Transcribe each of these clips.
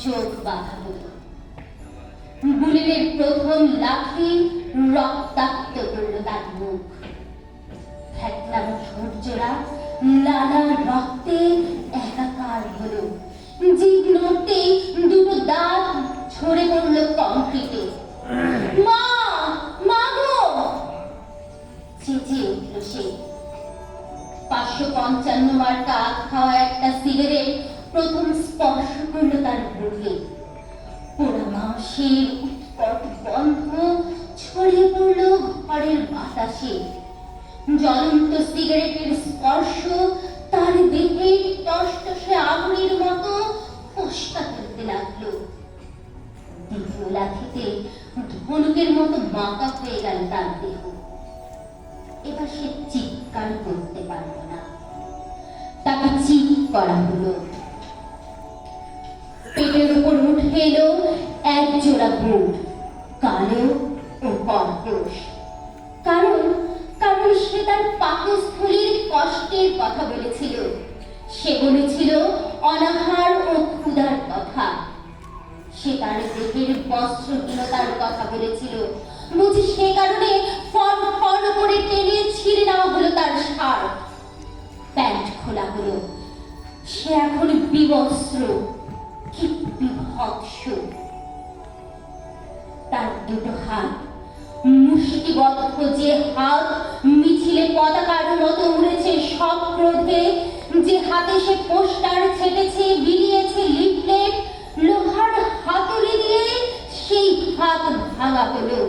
চোখ বাঁধা হলো। বুলেটের প্রথম লাঠি রক্তাক্ত করল তার মুখ। ফ্যাটলানো সূর্যরা লালা রক্তে একাকার হলো। জিভ নড়তে দুটো দাঁত ছড়ে পড়ল কংক্রিটে। মা, মা গো! চেঁচিয়ে উঠল সে। 555 মার্কা খাওয়া একটা সিগারেট প্রথম স্পর্শ করল তার বুকে। পোড়া মাংসের উৎকট গন্ধ ছড়িয়ে পড়ল ঘরের বাতাসে। জ্বলন্ত সিগারেটের স্পর্শ তার দেহে টসটসে আগুনের মতো ফসকা তুলতে লাগলো। দ্বিতীয় লাঠিতে ধনুকের মতো বাঁকা হয়ে গেল তার দেহ। এবার সে চিৎকার করতে পারল না। তাকে চিৎ করা হলো। পেটের উপর উঠে এলো এক জোড়া বুট, কালো ও কর্কশ। কারণ সে তার পাকস্থলীর কষ্টের কথা বলেছিল। সে বলেছিল অনাহার ও ক্ষুধার কথা। সে তার দেহের বস্ত্রহীনতার কথা বলেছিল। বুঝি সে কারণে ফর ফর করে টেনে ছিঁড়ে নেওয়া হলো তার শার্ট। প্যান্ট খোলা হলো। সে এখন বিবস্ত্র। কি বিভৎস! তার দুটো হাত, মুষ্টিবদ্ধ যে হাত মিছিলে পতাকার মতো উড়েছে সক্রোধে, যে হাতে সে পোস্টার ছেটেছে, বিলিয়েছে লিফলেট, লোহার হাতুড়ি দিয়ে সেই হাত ভাঙা হলো।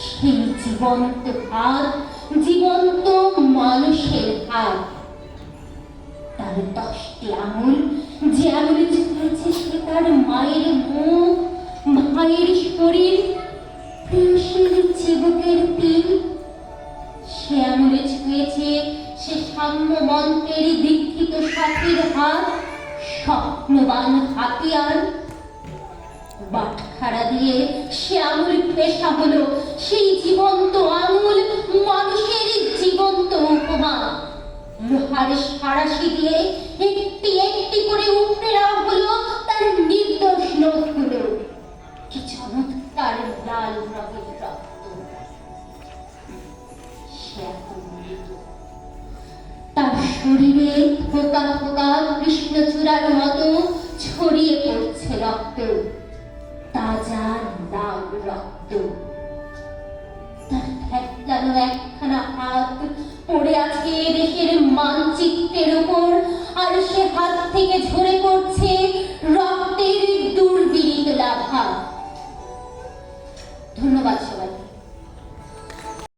সেই জীবন্ত হাত, জীবন্ত মানুষের হাত। তার 10টি আঙুল, যে আঙুলে ছুঁয়েছে সে তার মায়ের মুখ, মায়ের শরীর, প্রেয়সীর চিবুকের পিন। সে আঙুলে ছুঁয়েছে সে সাম্য মন্ত্রের দীক্ষিত সাথীর হাত, স্বপ্নবান হাতিয়ার। বাটখারা দিয়ে সে আঙুল পেশা হলো। সেই জীবন্ত আঙুল মানুষের জীবন্ত উপমা। লোহার সারাশি দিয়ে একটি একটি করে উপড়ে নেওয়া হলো তার নির্দোষ নখগুলো। কি চমৎকার লাল রঙের রক্ত! সে এখন মৃত। তার শরীরে ফোকা ফোকা কৃষ্ণচূড়ার মতো ছড়িয়ে পড়ছে রক্ত, তাজা লাল রক্ত। তার ফ্যাটলানো একখানা হাত পড়ে আছে দেশের মানচিত্রের উপর, আর সে হাত থেকে ঝরে পড়ছে রক্তের দুর্বিনীত লাভা। ধন্যবাদ সবাইকে।